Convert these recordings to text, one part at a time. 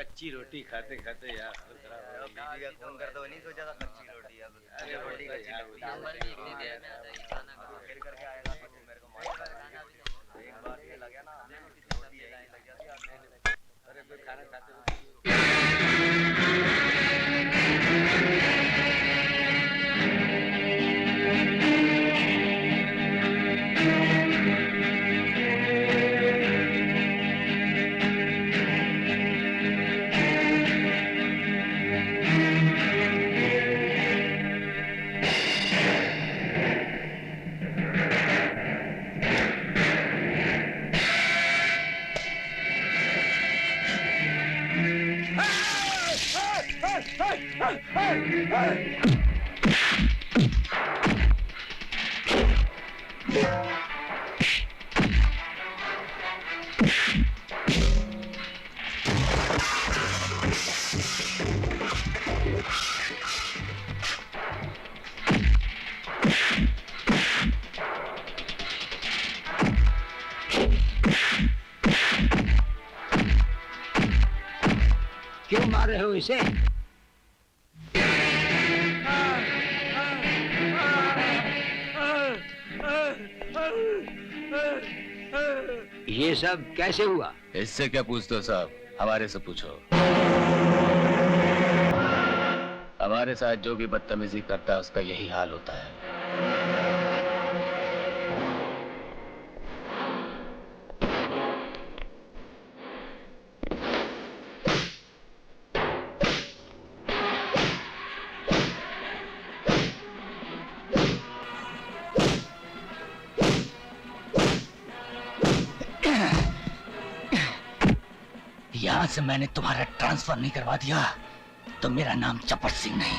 कच्ची रोटी खाते खाते यार बीवी का खून कर दो, नहीं सोचा था कच्ची रोटी। अब अरे रोटी कच्ची फिर करके आएगा तो मेरे को एक बार ये लगा ना, रोटी यही लग जाती है। अरे कोई खाना खाते क्यों मार रहे हो इसे? ये सब कैसे हुआ? इससे क्या पूछते हो साहब, हमारे से पूछो। हमारे साथ जो भी बदतमीजी करता है उसका यही हाल होता है। यहां से मैंने तुम्हारा ट्रांसफर नहीं करवा दिया तो मेरा नाम चपट सिंह नहीं।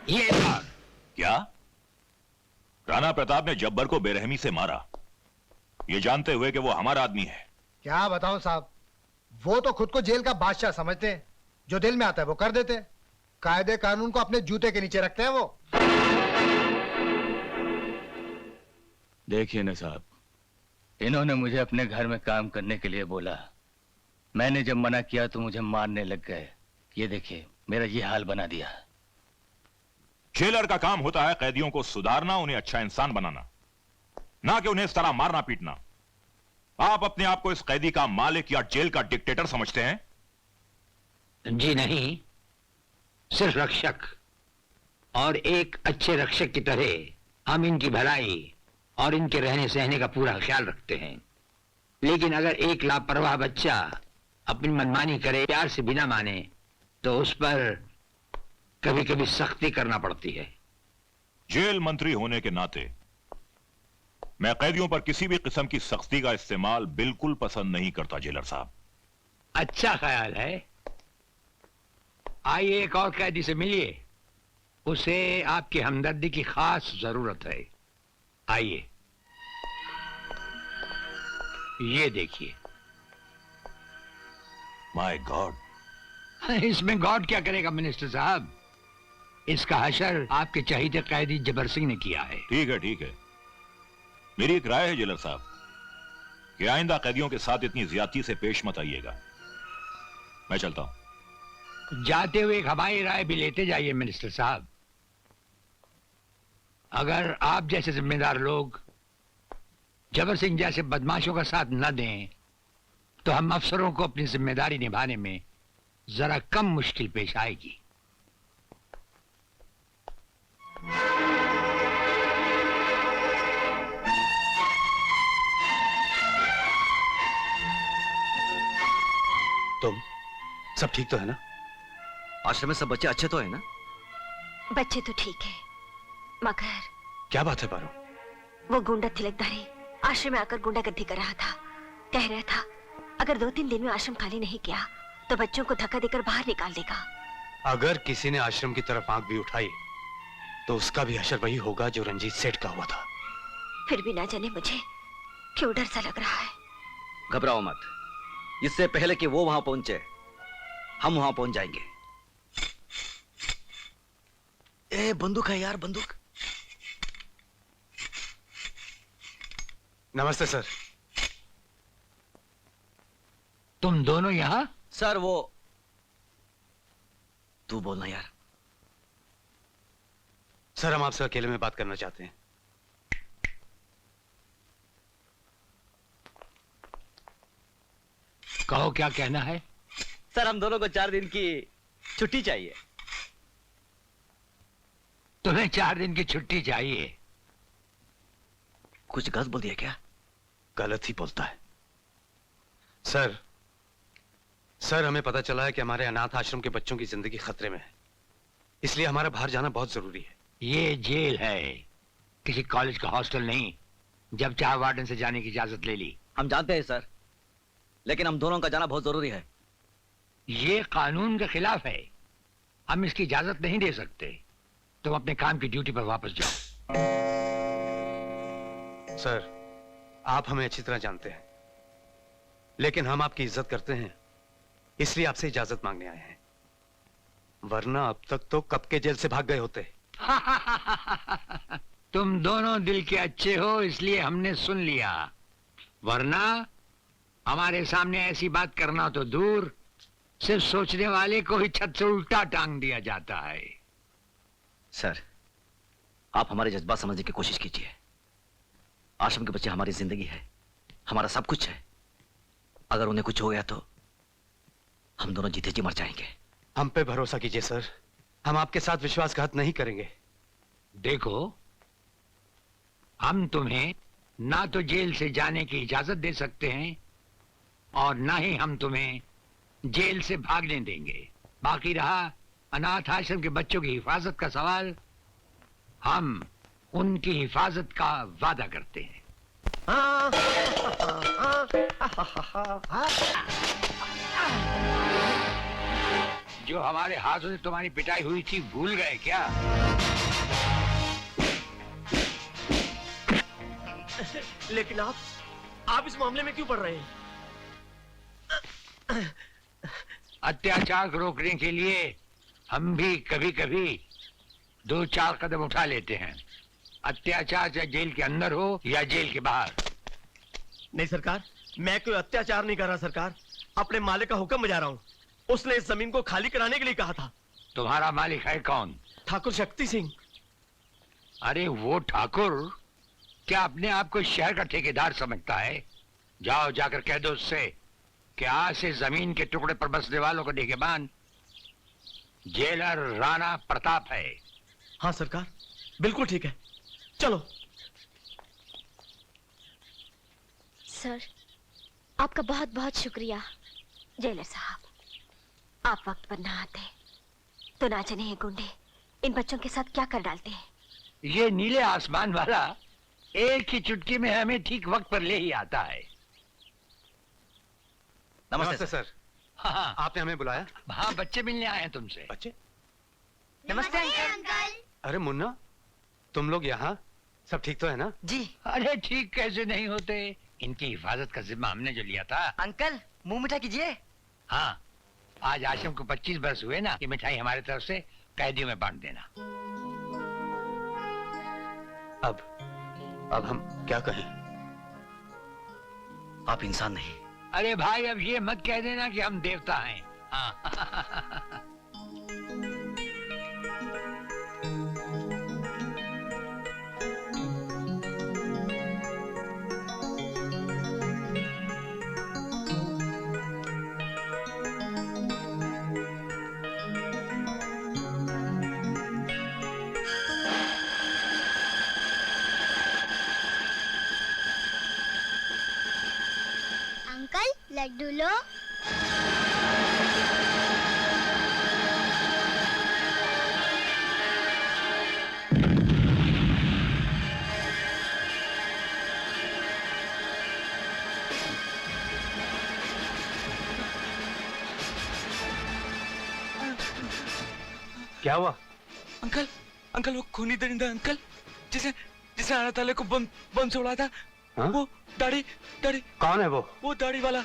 ये क्या? राणा प्रताप ने जब्बर को बेरहमी से मारा, ये जानते हुए कि वो हमारा आदमी है। क्या बताऊं साहब, वो तो खुद को जेल का बादशाह समझते हैं, जो दिल में आता है वो कर देते हैं। कायदे कानून को अपने जूते के नीचे रखते हैं वो। देखिए ना साहब, इन्होंने मुझे अपने घर में काम करने के लिए बोला, मैंने जब मना किया तो मुझे मारने लग गए। ये देखिए मेरा ये हाल बना दिया। जेलर का काम होता है कैदियों को सुधारना, उन्हें अच्छा इंसान बनाना, ना कि उन्हें इस तरह मारना पीटना। आप अपने आप को इस कैदी का मालिक या जेल का डिक्टेटर समझते हैं? जी नहीं, सिर्फ रक्षक। और एक अच्छे रक्षक की तरह हम इनकी भलाई और इनके रहने सहने का पूरा ख्याल रखते हैं। लेकिन अगर एक लापरवाह बच्चा अपनी मनमानी करे, प्यार से बिना माने, तो उस पर कभी कभी सख्ती करना पड़ती है। जेल मंत्री होने के नाते मैं कैदियों पर किसी भी किस्म की सख्ती का इस्तेमाल बिल्कुल पसंद नहीं करता जेलर साहब। अच्छा ख्याल है। आइए एक और कैदी से मिलिए, उसे आपकी हमदर्दी की खास जरूरत है। आइए, ये देखिए। माय गॉड, इसमें गॉड क्या करेगा मिनिस्टर साहब? इसका हशर आपके चहीते कैदी जबर सिंह ने किया है। ठीक है ठीक है, मेरी एक राय है जेलर साहब कि आइंदा कैदियों के साथ इतनी ज्यादती से पेश मत आइएगा। मैं चलता हूं। जाते हुए एक हमारी राय भी लेते जाइए मिनिस्टर साहब। अगर आप जैसे जिम्मेदार लोग जबर सिंह जैसे बदमाशों का साथ न दें तो हम अफसरों को अपनी जिम्मेदारी निभाने में जरा कम मुश्किल पेश आएगी। तुम सब ठीक तो है ना? आश्रम में सब बच्चे अच्छे तो है ना? बच्चे तो ठीक है, मगर क्या बात है पारो? वो गुंडा तिलकधारी आश्रम में आकर गुंडागर्दी कर रहा था। कह रहा था अगर 2-3 दिन में आश्रम खाली नहीं किया तो बच्चों को धक्का देकर बाहर निकाल देगा। अगर किसी ने आश्रम की तरफ आंख भी उठाई तो उसका भी हशर वही होगा जो रंजीत सेठ का हुआ था। फिर भी ना जाने मुझे क्यों डर सा लग रहा है। घबराओ मत, इससे पहले कि वो वहां पहुंचे हम वहां पहुंच जाएंगे। ए बंदूक है यार, बंदूक। नमस्ते सर। तुम दोनों यहाँ? सर वो तू बोलना यार। सर हम आपसे अकेले में बात करना चाहते हैं। कहो क्या कहना है? सर हम दोनों को 4 दिन की छुट्टी चाहिए। तुम्हें 4 दिन की छुट्टी चाहिए? कुछ गलत बोल दिया क्या? गलत ही बोलता है। सर हमें पता चला है कि हमारे अनाथ आश्रम के बच्चों की जिंदगी खतरे में है, इसलिए हमारा बाहर जाना बहुत जरूरी है। ये जेल है, किसी कॉलेज का हॉस्टल नहीं। जब चाहे वार्डन से जाने की इजाजत ले ली। हम जानते हैं सर, लेकिन हम दोनों का जाना बहुत जरूरी है। ये कानून के खिलाफ है, हम इसकी इजाजत नहीं दे सकते। तुम अपने काम की ड्यूटी पर वापस जाओ। सर आप हमें अच्छी तरह जानते हैं, लेकिन हम आपकी इज्जत करते हैं, इसलिए आपसे इजाजत मांगने आए हैं। वरना अब तक तो कब के जेल से भाग गए होते। तुम दोनों दिल के अच्छे हो, इसलिए हमने सुन लिया, वरना हमारे सामने ऐसी बात करना तो दूर, सिर्फ सोचने वाले को ही छत से उल्टा टांग दिया जाता है। सर आप हमारे जज्बात समझने की कोशिश कीजिए। आश्रम के बच्चे हमारी जिंदगी है, हमारा सब कुछ है। अगर उन्हें कुछ हो गया तो हम दोनों जीते जी मर जाएंगे। हम पे भरोसा कीजिए सर, हम आपके साथ विश्वासघात नहीं करेंगे। देखो, हम तुम्हें ना तो जेल से जाने की इजाजत दे सकते हैं और ना ही हम तुम्हें जेल से भागने देंगे। बाकी रहा अनाथ आश्रम के बच्चों की हिफाजत का सवाल, हम उनकी हिफाजत का वादा करते हैं। जो हमारे हाथों से तुम्हारी पिटाई हुई थी भूल गए क्या? लेकिन आप इस मामले में क्यों पड़ रहे हैं? अत्याचार को रोकने के लिए हम भी कभी कभी 2-4 कदम उठा लेते हैं। अत्याचार चाहे जेल के अंदर हो या जेल के बाहर। नहीं सरकार, मैं कोई अत्याचार नहीं कर रहा सरकार, अपने मालिक का हुक्म बजा रहा हूँ। उसने इस जमीन को खाली कराने के लिए कहा था। तुम्हारा मालिक है कौन? ठाकुर शक्ति सिंह। अरे वो ठाकुर क्या अपने आप को शहर का ठेकेदार समझता है? जाओ जाकर कह दो उससे कि आज से जमीन के टुकड़े पर बसने वालों को निगहबान जेलर राणा प्रताप है। हाँ सरकार, बिल्कुल ठीक है, चलो। सर, आपका बहुत बहुत शुक्रिया। जेलर साहब, आप वक्त पर ना आते तो ना जाने ये गुंडे इन बच्चों के साथ क्या कर डालते हैं। ये नीले आसमान वाला एक ही चुटकी में हमें ठीक वक्त पर ले ही आता है। नमस्ते सर। हाँ, आपने हमें बुलाया? हाँ, बच्चे मिलने आए हैं तुमसे। बच्चे? नमस्ते अंकल। अरे मुन्ना, तुम लोग यहाँ? सब ठीक तो है ना? जी अरे ठीक कैसे नहीं होते, इनकी हिफाजत का जिम्मा हमने जो लिया था। अंकल, मुंह मीठा कीजिए। हाँ, आज आश्रम को 25 बरस हुए ना, ये मिठाई हमारी तरफ से कैदियों में बांट देना। अब हम क्या कहें? आप इंसान नहीं। अरे भाई, अब ये मत कह देना कि हम देवता हैं। हाँ। अंकल लड्डू लो। क्या हुआ? अंकल, अंकल वो खूनी दरिंदा अंकल, जिसे जिसे आना ताले को बम से उड़ाया था। हाँ? वो दाढ़ी दाढ़ी। कौन है वो? वो दाढ़ी वाला।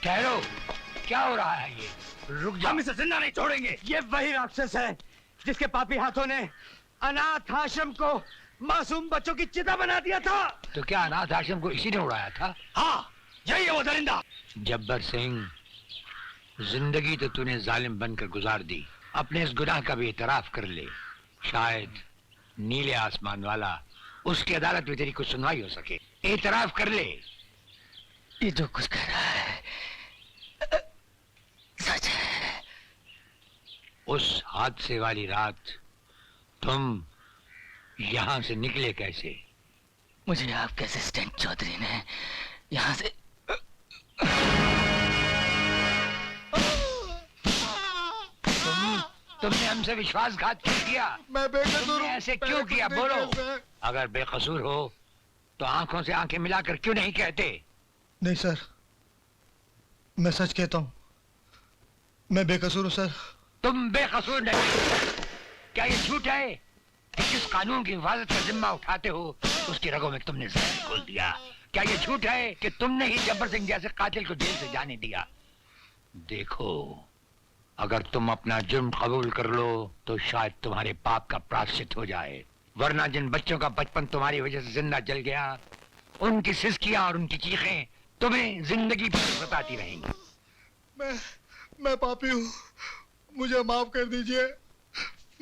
ठहरो, क्या हो रहा है ये? रुक जाओ। हम इसे जिंदा नहीं छोड़ेंगे। ये वही राक्षस है जिसके पापी हाथों ने अनाथ आश्रम को मासूम बच्चों की चिता बना दिया था। तो क्या अनाथ आश्रम को इसी ने उड़ाया था? हाँ, यही है वो दरिंदा। जब्बर सिंह, जिंदगी तो तूने जालिम बनकर गुजार दी, अपने इस गुनाह का भी इतराफ कर ले। शायद नीले आसमान वाला उसकी अदालत में तेरी कुछ सुनवाई हो सके। इतराफ कर ले। ये जो कुछ कह रहा है सच है। उस हादसे वाली रात तुम यहाँ से निकले कैसे? मुझे आपके असिस्टेंट चौधरी ने यहाँ से तुमने हमसे विश्वासघात क्यों किया? मैं बेकसूर तुमने ऐसे क्यों किया? बोलो। अगर बेकसूर हो तो आंखों से आंखें मिलाकर क्यों नहीं कहते? नहीं सर, मैं सच कहता हूँ, मैं बेकसूर हूँ सर। तुम बेकसूर नहीं। क्या ये झूठ है कि जिस कानून की हिफाजत का जिम्मा उठाते हो उसकी रगों में तुमने जहर घोल दिया? क्या ये झूठ है कि तुमने ही जब्बर सिंह जैसे कातिल को जेल से जाने दिया? देखो, अगर तुम अपना जुर्म कबूल कर लो तो शायद तुम्हारे पाप का प्रायश्चित हो जाए, वरना जिन बच्चों का बचपन तुम्हारी वजह से जिंदा जल गया, उनकी सिसकियां और उनकी चीखें तुम्हें जिंदगी भर सताती रहेंगी। मैं पापी हूँ, मुझे माफ कर दीजिए।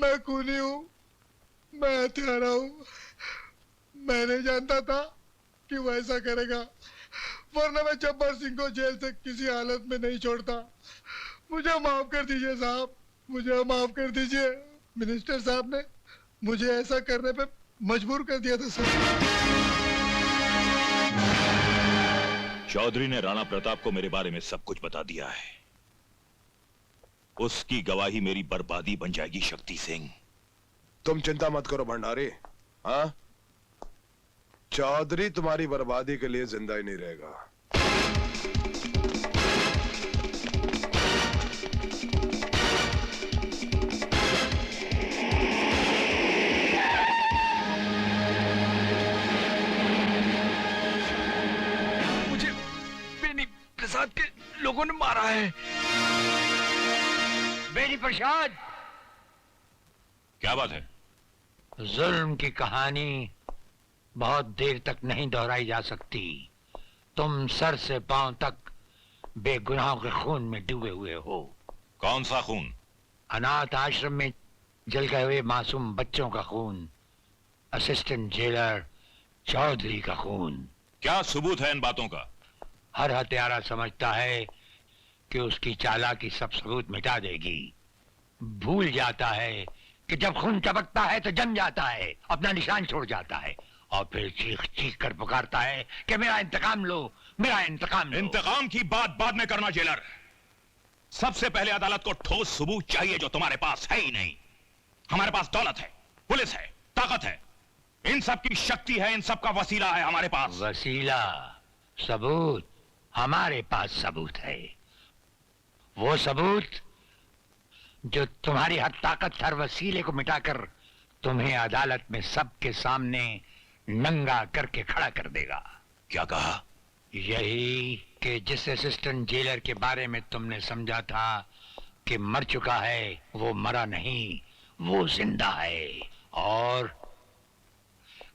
मैं खूनी हूँ, मैं हत्यारा हूँ। मैं नहीं जानता था कि वो ऐसा करेगा, वरना मैं जब्बर सिंह को जेल से किसी हालत में नहीं छोड़ता। मुझे माफ कर दीजिए साहब, मुझे माफ कर दीजिए। मिनिस्टर साहब ने मुझे ऐसा करने पे मजबूर कर दिया था सर। चौधरी ने राणा प्रताप को मेरे बारे में सब कुछ बता दिया है। उसकी गवाही मेरी बर्बादी बन जाएगी। शक्ति सिंह, तुम चिंता मत करो भंडारी। हाँ, चौधरी तुम्हारी बर्बादी के लिए जिंदा ही नहीं रहेगा। मुझे बेनी प्रसाद के लोगों ने मारा है। बेनी प्रसाद? क्या बात है? जुल्म की कहानी बहुत देर तक नहीं दोहराई जा सकती। तुम सर से पांव तक बेगुनाहों के खून में डूबे हुए हो। कौन सा खून? अनाथ आश्रम में जल गए हुए मासूम बच्चों का खून, असिस्टेंट जेलर चौधरी का खून। क्या सबूत है इन बातों का? हर हत्यारा समझता है कि उसकी चालाकी सब सबूत मिटा देगी। भूल जाता है कि जब खून टपकता है तो जम जाता है, अपना निशान छोड़ जाता है और फिर चीख चीख कर पुकारता है कि मेरा इंतकाम लो, मेरा इंतकाम लो। इंतकाम की बात बाद में करना जेलर। सबसे पहले अदालत को ठोस सबूत चाहिए जो तुम्हारे पास है ही नहीं। हमारे पास दौलत है, पुलिस है, ताकत है, इन सब की शक्ति है, इन सब का वसीला है हमारे पास। वसीला, सबूत? हमारे पास सबूत है। वो सबूत जो तुम्हारी हर ताकत, हर वसीले को मिटाकर तुम्हें अदालत में सबके सामने नंगा करके खड़ा कर देगा। क्या कहा? यही कि जिस असिस्टेंट जेलर के बारे में तुमने समझा था कि मर चुका है, वो मरा नहीं, वो जिंदा है। और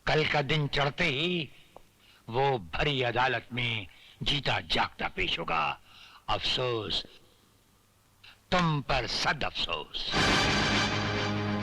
कल का दिन चढ़ते ही वो भरी अदालत में जीता जागता पेश होगा। अफसोस तुम पर, सद अफसोस।